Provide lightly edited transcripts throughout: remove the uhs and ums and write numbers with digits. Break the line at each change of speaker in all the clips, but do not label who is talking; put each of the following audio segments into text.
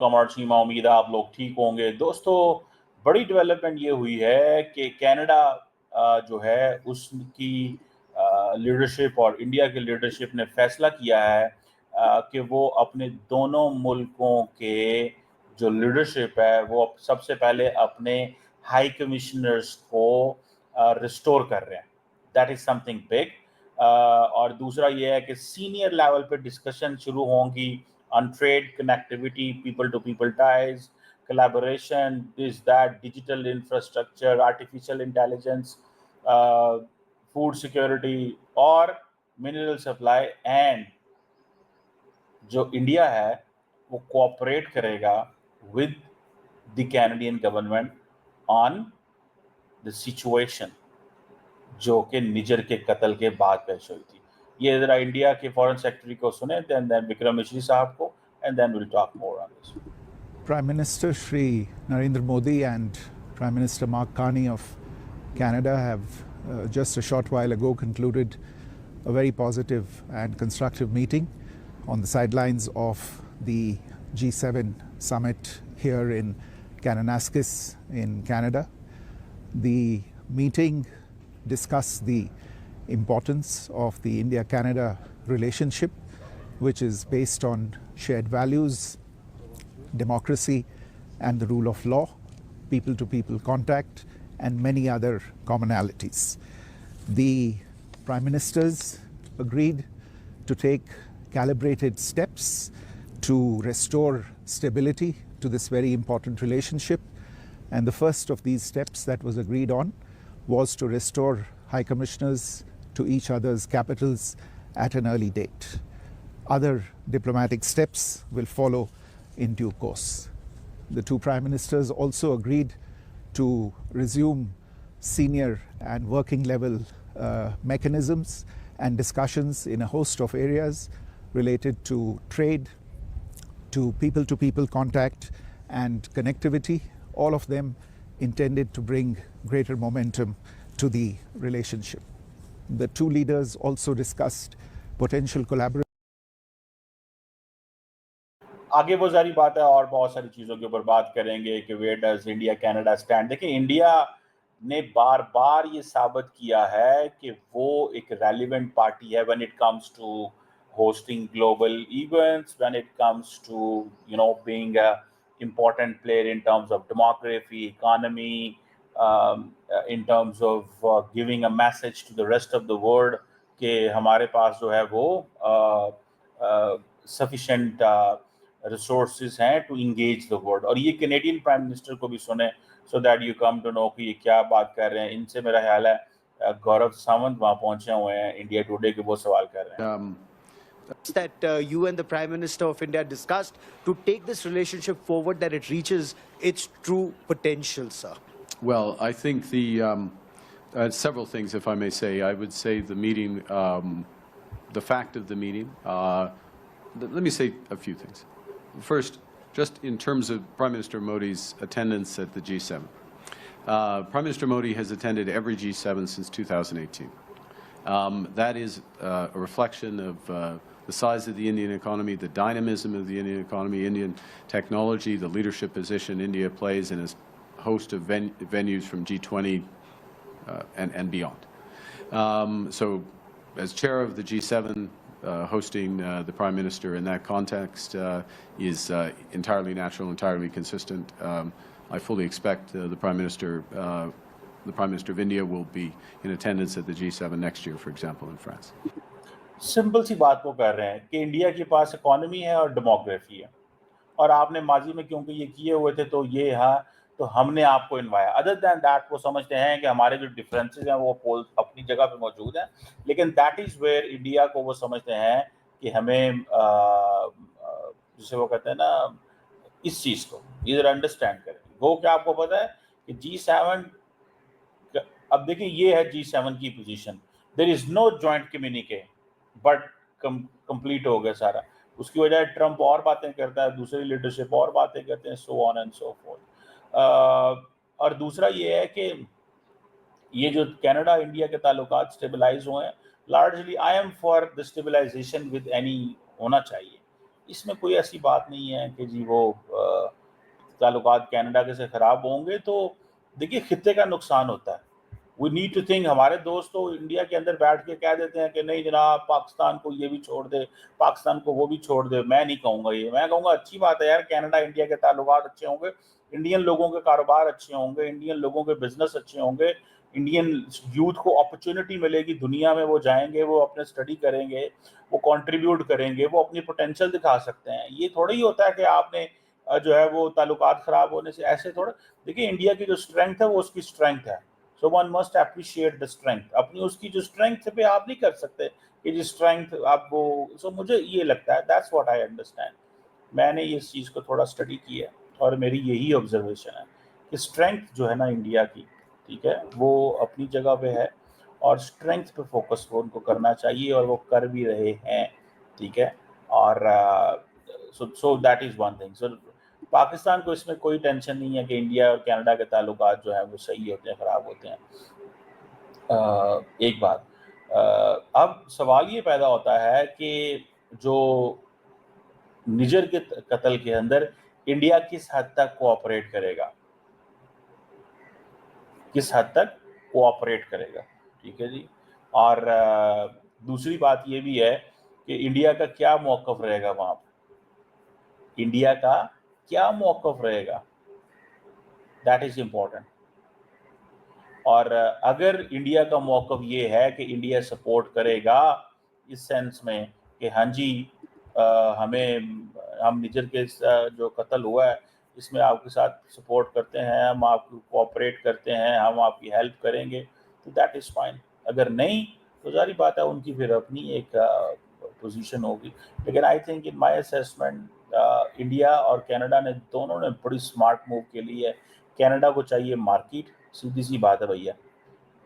कमर चीमा, उम्मीद है आप लोग ठीक होंगे। दोस्तों, बड़ी डेवलपमेंट ये हुई है कि कनाडा जो है उसकी लीडरशिप और इंडिया की लीडरशिप ने फैसला किया है कि वो अपने दोनों मुल्कों के जो लीडरशिप है वो सबसे पहले अपने हाई कमिश्नर्स को रिस्टोर कर रहे हैं। That is something big. और दूसरा ये है कि सीनियर लेवल पे डिस्कशन शुरू होंगी on trade, connectivity, people-to-people ties, collaboration, this, that, digital infrastructure, artificial intelligence, food security और mineral supply, and जो इंडिया है वो कोऑपरेट करेगा with the Canadian government on the situation जो कि निजर के कत्ल के बाद पेश हुई थी। ये जरा इंडिया के फॉरेन सेक्रेटरी को सुने, then विक्रम मिश्री साहब को, and then we'll talk more on this.
Prime Minister Shri Narendra Modi and Prime Minister Mark Carney of Canada have just a short while ago concluded a very positive and constructive meeting on the sidelines of the G7 summit here in Kananaskis in Canada. The meeting discussed the importance of the India-Canada relationship, which is based on shared values, democracy and the rule of law, people-to-people contact, and many other commonalities. The Prime Ministers agreed to take calibrated steps to restore stability to this very important relationship. And the first of these steps that was agreed on was to restore High Commissioners to each other's capitals at an early date. Other diplomatic steps will follow in due course. The two Prime Ministers also agreed to resume senior and working level mechanisms and discussions in a host of areas related to trade, to people contact and connectivity, all of them intended to bring greater momentum to the relationship. The two leaders also discussed potential collaboration.
आगे वो सारी बात है और बहुत सारी चीज़ों के ऊपर बात करेंगे कि where does India Canada stand. देखिए, इंडिया ने बार बार ये साबित किया है कि वो एक रेलिवेंट पार्टी है when it comes to hosting global events, when it comes to, you know, being a important player in terms of demography, economy, in terms of giving a message to the rest of the world कि हमारे पास जो है वो sufficient resources हैं to engage the world। और ये Canadian prime minister को भी सुने so that you come to know कि ये क्या बात कर रहे हैं। इनसे मेरा ख्याल है गौरव सावंत वहाँ पहुंचे हुए हैं इंडिया टुडे के, वो सवाल कर रहे हैं।
That you and the Prime Minister of India discussed to take this relationship forward, that it reaches its true potential, sir?
Well, I think several things, if I may say. I would say the meeting, the fact of the meeting, let me say a few things. First, just in terms of Prime Minister Modi's attendance at the G7. Prime Minister Modi has attended every G7 since 2018. That is a reflection of the size of the Indian economy, the dynamism of the Indian economy, Indian technology, the leadership position India plays in a host of venues from G20 and beyond. So as chair of the G7, hosting the Prime Minister in that context is entirely natural, entirely consistent. I fully expect the Prime Minister of India will be in attendance at the G7 next year, for example, in France.
Simple सी बात वो कर रहे हैं कि India के पास economy है और डेमोग्राफी है, और आपने माजी में क्योंकि ये किए हुए थे तो ये हाँ, तो हमने आपको इनवाया। अदर दैन दैट वो समझते हैं कि हमारे जो डिफरेंसेस हैं वो पोल अपनी जगह पे मौजूद हैं, लेकिन दैट इज़ वेयर इंडिया को वो समझते हैं कि हमें जिसे वो कहते हैं ना, इस चीज़ को इधर अंडरस्टैंड करें। वो क्या आपको पता है कि G7, अब देखिए ये है G7 की position, there is no joint communique, but complete हो गया सारा। उसकी वजह ट्रंप और बातें करता है, दूसरी लीडरशिप और बातें करते हैं, so on and so fourth. और दूसरा ये है कि ये जो कनाडा इंडिया के ताल्लुकात स्टेबलाइज हुए हैं, largely I am for the stabilisation with any होना चाहिए, इसमें कोई ऐसी बात नहीं है कि जी वो ताल्लुकात कनाडा के से ख़राब होंगे, तो देखिए खित्ते का नुकसान होता है। वी नीड टू थिंक, हमारे दोस्त तो इंडिया के अंदर बैठ के कह देते हैं कि नहीं जनाब पाकिस्तान को ये भी छोड़ दे, पाकिस्तान को वो भी छोड़ दे। मैं नहीं कहूँगा ये, मैं कहूँगा अच्छी बात है यार, कनाडा इंडिया के ताल्लुकात अच्छे होंगे, इंडियन लोगों के कारोबार अच्छे होंगे, इंडियन लोगों के बिजनेस अच्छे होंगे, इंडियन यूथ को अपॉर्चुनिटी मिलेगी, दुनिया में वो जाएंगे, वो अपने स्टडी करेंगे, वो कंट्रीब्यूट करेंगे, वो अपनी पोटेंशियल दिखा सकते हैं। ये थोड़ा ही होता है कि आपने जो है वो ताल्लुकात ख़राब होने से ऐसे थोड़ा, देखिए इंडिया की जो स्ट्रेंथ है वो उसकी स्ट्रेंथ है, so one must appreciate the strength. अपनी उसकी जो स्ट्रेंथ पे आप नहीं कर सकते कि जो स्ट्रेंथ आपको, सो मुझे ये लगता है, दैट्स व्हाट आई अंडरस्टैंड। मैंने इस चीज़ को थोड़ा स्टडी किया और मेरी यही ऑब्जर्वेशन है कि स्ट्रेंथ जो है ना इंडिया की, ठीक है, वो अपनी जगह पे है और स्ट्रेंथ पे फोकस वो उनको करना चाहिए और वो कर भी रहे हैं, ठीक है। और so that is one thing. So Pakistan को इसमें कोई टेंशन नहीं है कि इंडिया और कनाडा के ताल्लुकात जो हैं वो सही होते हैं, ख़राब होते हैं। एक बात, अब सवाल ये पैदा होता है कि जो निजर के कत्ल के अंदर इंडिया किस हद तक कोऑपरेट करेगा, किस हद तक कोऑपरेट करेगा, ठीक है जी। और दूसरी बात ये भी है कि इंडिया का क्या मौक़िफ़ रहेगा वहाँ पर, इंडिया का क्या मौक़िफ़ रहेगा, दैट इज़ इम्पोर्टेंट। और अगर इंडिया का मौक़िफ़ ये है कि इंडिया सपोर्ट करेगा इस सेंस में कि हाँ जी हम निजर के जो कत्ल हुआ है इसमें आपके साथ सपोर्ट करते हैं, हम आपको कोऑपरेट करते हैं, हम आपकी हेल्प करेंगे, तो दैट इज़ फाइन। अगर नहीं तो ज़ाहिर बात है उनकी फिर अपनी एक पोजीशन होगी। लेकिन I think in my assessment India और कनाडा ने दोनों ने बड़ी स्मार्ट मूव के लिए है। कनाडा को चाहिए मार्केट, सीधी सी बात है भैया,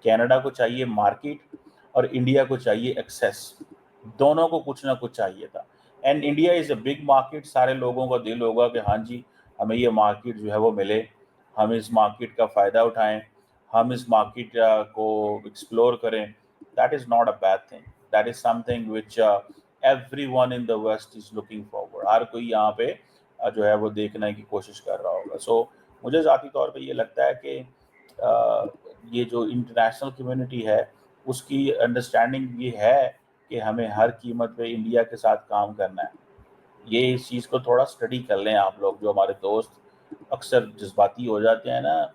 कनाडा को चाहिए मार्केट और इंडिया को चाहिए एक्सेस, दोनों को कुछ ना कुछ चाहिए था। And India is a big market, सारे लोगों का दिल होगा कि हाँ जी हमें ये मार्केट जो है वो मिले, हम इस मार्केट का फ़ायदा उठाएं, हम इस मार्केट को एक्सप्लोर करें। That is not a bad thing, that is something which everyone in the west is looking forward. हर कोई यहाँ पे जो है वो देखने की कोशिश कर रहा होगा। सो मुझे ज़ाती तौर पे ये लगता है कि ये जो इंटरनेशनल कम्युनिटी है उसकी अंडरस्टैंडिंग ये है कि हमें हर कीमत पे इंडिया के साथ काम करना है। ये इस चीज़ को थोड़ा स्टडी कर लें आप लोग, जो हमारे दोस्त अक्सर जज्बाती हो जाते हैं ना,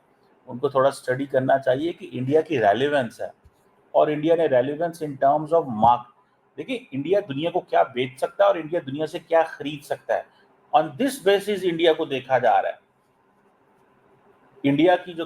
उनको थोड़ा स्टडी करना चाहिए कि इंडिया की रेलेवेंस है, और इंडिया ने relevance in terms of mark. देखिए इंडिया दुनिया को क्या बेच सकता है और इंडिया दुनिया से क्या खरीद सकता है, ऑन दिस बेसिस इंडिया को देखा जा रहा है। इंडिया की जो